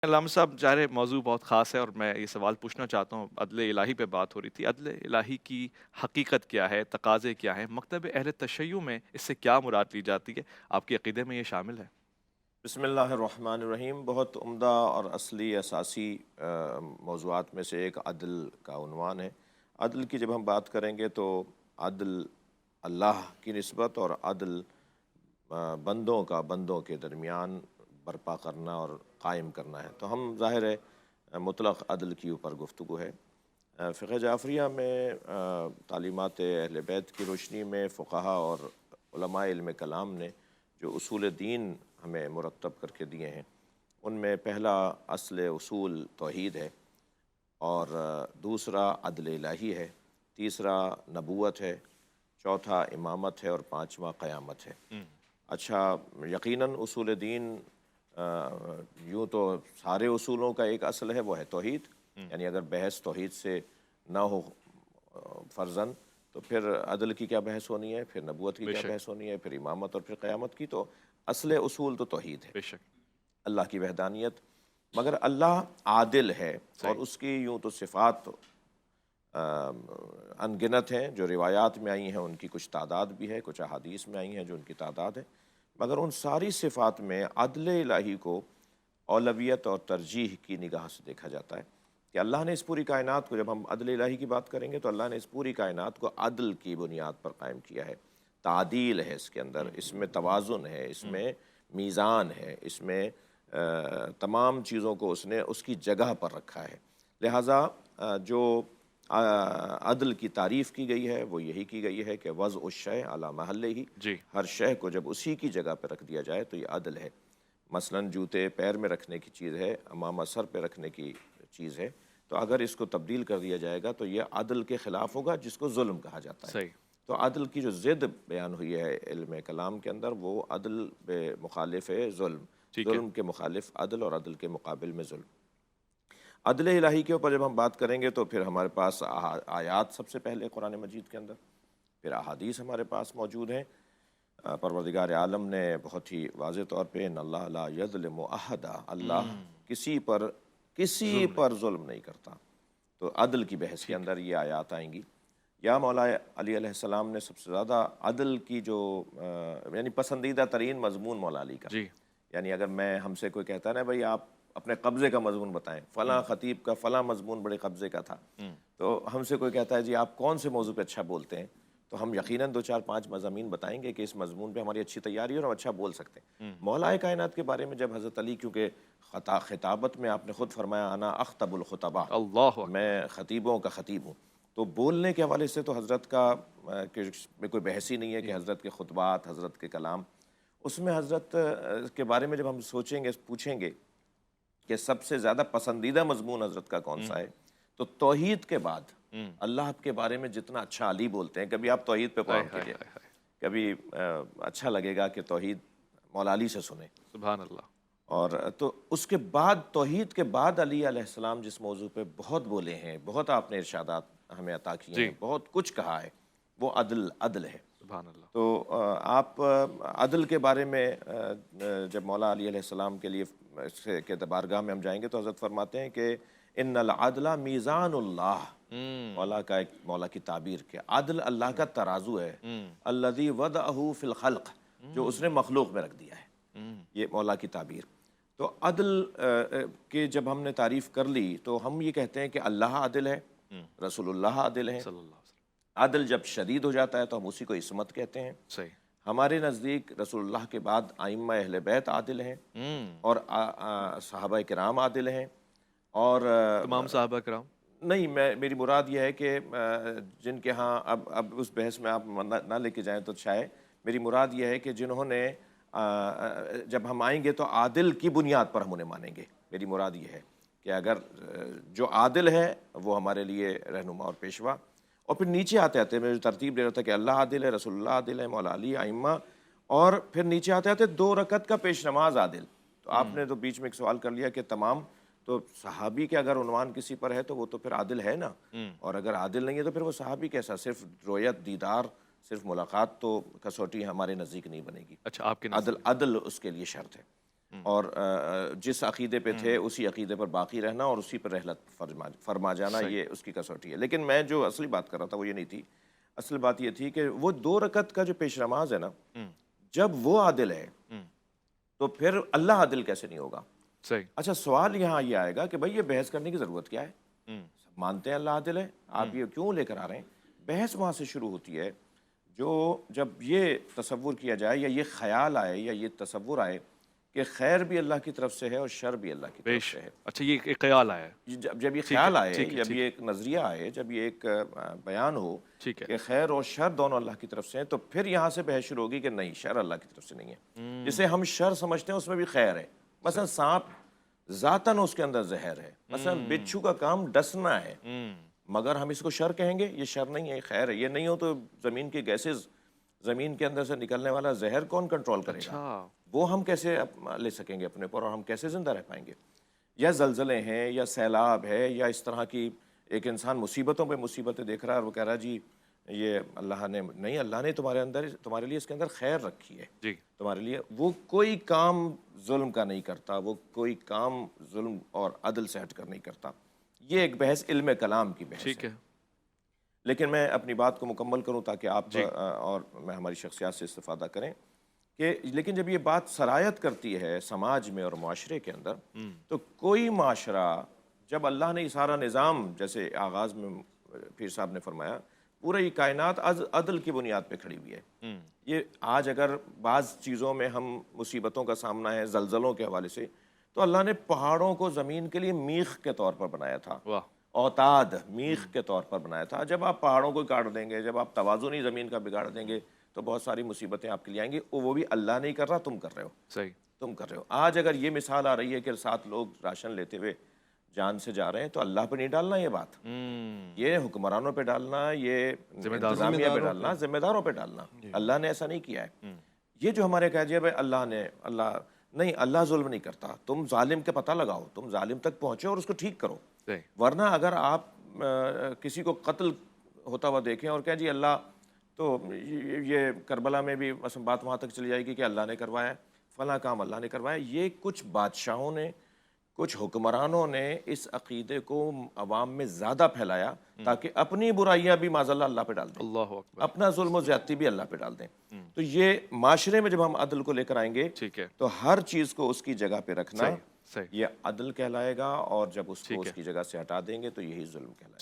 علامہ صاحب ظاہر ہے موضوع بہت خاص ہے اور میں یہ سوال پوچھنا چاہتا ہوں عدل الہی پہ بات ہو رہی تھی عدل الہی کی حقیقت کیا ہے تقاضے کیا ہیں مکتب اہل تشیع میں اس سے کیا مراد لی جاتی ہے آپ کے عقیدے میں یہ شامل ہے؟ بسم اللہ الرحمن الرحیم۔ بہت عمدہ اور اصلی اساسی موضوعات میں سے ایک عدل کا عنوان ہے۔ عدل کی جب ہم بات کریں گے تو عدل اللہ کی نسبت اور عدل بندوں کا بندوں کے درمیان برپا کرنا اور قائم کرنا ہے۔ تو ہم ظاہر ہے مطلق عدل کی اوپر گفتگو ہے۔ فقہ جعفریہ میں تعلیمات اہل بیت کی روشنی میں فقہا اور علماء علم کلام نے جو اصول دین ہمیں مرتب کر کے دیے ہیں، ان میں پہلا اصل اصول توحید ہے، اور دوسرا عدل الہی ہے، تیسرا نبوت ہے، چوتھا امامت ہے، اور پانچواں قیامت ہے۔ اچھا، یقیناً اصول دین یوں تو سارے اصولوں کا ایک اصل ہے، وہ ہے توحید۔ یعنی اگر بحث توحید سے نہ ہو فرضاً تو پھر عدل کی کیا بحث ہونی ہے، پھر نبوت کی بے کیا شک، بحث ہونی ہے، پھر امامت اور پھر قیامت کی۔ تو اصل اصول تو توحید ہے، بے شک، اللہ کی وحدانیت۔ مگر اللہ عادل ہے، اور صحیح، اس کی یوں تو صفات ان گنت ہیں، جو روایات میں آئی ہیں ان کی کچھ تعداد بھی ہے، کچھ احادیث میں آئی ہیں جو ان کی تعداد ہے۔ مگر ان ساری صفات میں عدل الہی کو اولویت اور ترجیح کی نگاہ سے دیکھا جاتا ہے کہ اللہ نے اس پوری کائنات کو، جب ہم عدل الہی کی بات کریں گے تو اللہ نے اس پوری کائنات کو عدل کی بنیاد پر قائم کیا ہے۔ تعدیل ہے اس کے اندر، اس میں توازن ہے، اس میں میزان ہے، اس میں تمام چیزوں کو اس نے اس کی جگہ پر رکھا ہے۔ لہٰذا جو عدل کی تعریف کی گئی ہے وہ یہی کی گئی ہے کہ وضع الشیء علی محلہ، جی، ہر شے کو جب اسی کی جگہ پہ رکھ دیا جائے تو یہ عدل ہے۔ مثلاً جوتے پیر میں رکھنے کی چیز ہے، امامہ سر پہ رکھنے کی چیز ہے، تو اگر اس کو تبدیل کر دیا جائے گا تو یہ عدل کے خلاف ہوگا، جس کو ظلم کہا جاتا ہے۔ صحیح، تو عدل کی جو ضد بیان ہوئی ہے علم کلام کے اندر، وہ عدل بے مخالف ہے ظلم، ٹھیک ہے، ظلم کے مخالف عدل، اور عدل کے مقابل میں ظلم۔ عدل الہی کے اوپر جب ہم بات کریں گے تو پھر ہمارے پاس آیات سب سے پہلے قرآن مجید کے اندر، پھر احادیث ہمارے پاس موجود ہیں۔ پروردگار عالم نے بہت ہی واضح طور پہ ان اللہ لا یظلم احدا، اللہ کسی ظلم نہیں، پر ظلم نہیں کرتا۔ تو عدل کی بحث کے ٹھیک اندر یہ آیات آئیں گی۔ یا مولا علی علیہ السلام نے سب سے زیادہ عدل کی جو یعنی پسندیدہ ترین مضمون مولا علی کا، ہے، جی، یعنی اگر میں ہم سے کوئی کہتا ہے نا بھائی آپ اپنے قبضے کا مضمون بتائیں، فلاں خطیب کا فلاں مضمون بڑے قبضے کا تھا، تو ہم سے کوئی کہتا ہے جی آپ کون سے موضوع پہ اچھا بولتے ہیں، تو ہم یقیناً 2 4 5 مضامین بتائیں گے کہ اس مضمون پہ ہماری اچھی تیاری ہے اور ہم اچھا بول سکتے ہیں۔ مولا کائنات کے بارے میں جب حضرت علی، کیونکہ خطابت میں آپ نے خود فرمایا انا اخطب الخطباء، اللہ اکبر، میں خطیبوں کا خطیب ہوں، تو بولنے کے حوالے سے تو حضرت کا میں کوئی بحث ہی نہیں ہے کہ جی، حضرت کے خطبات، حضرت کے کلام، اس میں حضرت کے بارے میں جب ہم سوچیں گے، پوچھیں گے کہ سب سے زیادہ پسندیدہ مضمون حضرت کا کون سا ہے، تو توحید کے بعد اللہ کے بارے میں جتنا اچھا علی بولتے ہیں، کبھی آپ توحید پہ ہائے قرآن ہائے کیجئے، ہائے ہائے، کبھی اچھا لگے گا کہ توحید مولا علی سے سنیں۔ سبحان اللہ، اور تو اس کے بعد، توحید کے بعد علی علیہ السلام جس موضوع پہ بہت بولے ہیں، بہت آپ نے ارشادات ہمیں عطا کیے جی، ہیں، بہت کچھ کہا ہے، وہ عدل ہے۔ سبحان اللہ، تو آپ عدل کے بارے میں جب مولا علی علیہ السلام کے لیے کے بارگاہ میں ہم جائیں گے تو حضرت فرماتے ہیں کہ ان العدل میزان اللہ، مولا کی تعبیر کہ عدل اللہ کا ترازو ہے، الذی وضعہ فی الخلق، جو اس نے مخلوق میں رکھ دیا ہے، یہ مولا کی تعبیر۔ تو عدل کے جب ہم نے تعریف کر لی تو ہم یہ کہتے ہیں کہ اللہ عادل ہے، رسول اللہ عادل ہیں۔ صلی اللہ علیہ وسلم، عدل جب شدید ہو جاتا ہے تو ہم اسی کو عصمت کہتے ہیں۔ صحیح، ہمارے نزدیک رسول اللہ کے بعد ائمہ اہل بیت عادل ہیں، اور صحابہ کرام عادل ہیں، اور تمام صحابہ کرام، نہیں، میری مراد یہ ہے کہ جن کے ہاں اب اس بحث میں آپ نہ لے کے جائیں تو شاید، میری مراد یہ ہے کہ جنہوں نے جب ہم آئیں گے تو عادل کی بنیاد پر ہم انہیں مانیں گے۔ میری مراد یہ ہے کہ اگر جو عادل ہے وہ ہمارے لیے رہنما اور پیشوا، اور پھر نیچے آتے آتے میں جو ترتیب دے رہا تھا کہ اللہ عادل ہے، رسول اللہ عادل ہے، مولا علی، ائمہ، اور پھر نیچے آتے آتے 2 رکعت کا پیش نماز عادل۔ تو آپ نے تو بیچ میں ایک سوال کر لیا کہ تمام، تو صحابی کے اگر عنوان کسی پر ہے تو وہ تو پھر عادل ہے نا، اور اگر عادل نہیں ہے تو پھر وہ صحابی کیسا؟ صرف رویت، دیدار، صرف ملاقات تو کسوٹی ہمارے نزدیک نہیں بنے گی۔ اچھا آپ کے عدل نزدیک، عدل اس کے لیے شرط ہے۔ اور جس عقیدے پہ تھے اسی عقیدے پر باقی رہنا اور اسی پر رحلت فرما جانا، یہ اس کی کسوٹی ہے۔ لیکن میں جو اصلی بات کر رہا تھا وہ یہ نہیں تھی، اصل بات یہ تھی کہ وہ 2 رکعت کا جو پیش نماز ہے نا، جب وہ عادل ہے تو پھر اللہ عادل کیسے نہیں ہوگا؟ صحیح۔ اچھا، سوال یہاں یہ آئے گا کہ بھائی یہ بحث کرنے کی ضرورت کیا ہے؟ سب مانتے ہیں اللہ عادل ہے، آپ یہ کیوں لے کر آ رہے ہیں؟ بحث وہاں سے شروع ہوتی ہے جب یہ تصور کیا جائے یا یہ خیال آئے یا یہ تصور آئے کہ خیر بھی اللہ کی طرف سے ہے اور شر بھی اللہ کی طرف سے ہے۔ اچھا، یہ ایک خیال آیا ہے، جب یہ خیال آئے، جب یہ ایک نظریہ آئے، جب یہ ایک بیان ہو کہ خیر اور شر دونوں اللہ کی طرف سے ہیں، تو پھر یہاں سے بحث شروع ہوگی کہ نہیں، شر اللہ کی طرف سے نہیں ہے۔ جسے ہم شر سمجھتے ہیں اس میں بھی خیر ہے۔ مثلا سانپ ذاتاً اس کے اندر زہر ہے، مثلا بچھو کا کام ڈسنا ہے، مگر ہم اس کو شر کہیں گے؟ یہ شر نہیں ہے، یہ خیر ہے۔ یہ نہیں ہو تو زمین کی گیسز، زمین کے اندر سے نکلنے والا زہر کون کنٹرول کرے گا؟ وہ ہم کیسے لے سکیں گے اپنے پر، اور ہم کیسے زندہ رہ پائیں گے؟ یا زلزلے ہیں، یا سیلاب ہے، یا اس طرح کی ایک انسان مصیبتوں پہ مصیبتیں دیکھ رہا ہے اور وہ کہہ رہا ہے جی یہ اللہ نے نہیں، اللہ نے تمہارے لیے اس کے اندر خیر رکھی ہے جی، تمہارے لیے۔ وہ کوئی کام ظلم کا نہیں کرتا، وہ کوئی کام ظلم اور عدل سے ہٹ کر نہیں کرتا۔ یہ ایک بحث علم کلام کی بحث ٹھیک ہے۔ لیکن میں اپنی بات کو مکمل کروں تاکہ آپ اور میں ہماری شخصیات سے استفادہ کریں کہ لیکن جب یہ بات سرایت کرتی ہے سماج میں اور معاشرے کے اندر، تو کوئی معاشرہ جب اللہ نے یہ سارا نظام، جیسے آغاز میں پیر صاحب نے فرمایا، پورا یہ کائنات عدل کی بنیاد پہ کھڑی ہوئی ہے۔ یہ آج اگر بعض چیزوں میں ہم مصیبتوں کا سامنا ہے زلزلوں کے حوالے سے، تو اللہ نے پہاڑوں کو زمین کے لیے میخ کے طور پر بنایا تھا، اوتاد میخ کے طور پر بنایا تھا۔ جب آپ پہاڑوں کو کاٹ دیں گے، جب آپ توازن زمین کا بگاڑ دیں گے، تو بہت ساری مصیبتیں آپ کے لیے آئیں گی۔ وہ بھی اللہ نہیں کر رہا، تم کر رہے ہو، صحیح، تم کر رہے ہو۔ آج اگر یہ مثال آ رہی ہے کہ 7 لوگ راشن لیتے ہوئے جان سے جا رہے ہیں، تو اللہ پہ نہیں ڈالنا یہ بات، یہ حکمرانوں پہ ڈالنا، یہ انتظامیہ پہ ڈالنا، ذمہ داروں پہ ڈالنا۔ اللہ نے ایسا نہیں کیا ہے۔ یہ جو ہمارے کہہ دیا بھائی اللہ نہیں، اللہ ظلم نہیں کرتا، تم ظالم کے پتہ لگاؤ، تم ظالم تک پہنچے اور اس کو ٹھیک کرو۔ ورنہ اگر آپ کسی کو قتل ہوتا ہوا دیکھیں اور کہیں جی اللہ، تو یہ کربلا میں بھی مثلا بات وہاں تک چلی جائے گی کہ اللہ نے کروایا ہے، فلاں کام اللہ نے کروایا۔ یہ کچھ بادشاہوں نے، کچھ حکمرانوں نے اس عقیدے کو عوام میں زیادہ پھیلایا تاکہ اپنی برائیاں بھی معاذ اللہ پہ ڈال دیں، اللہ اکبر، اپنا ظلم و زیادتی بھی اللہ پہ ڈال دیں۔ تو یہ معاشرے میں جب ہم عدل کو لے کر آئیں گے تو ہر چیز کو اس کی جگہ پہ رکھنا، یہ عدل کہلائے گا، اور جب اس کو اس کی جگہ سے ہٹا دیں گے تو یہی ظلم کہلائے گا۔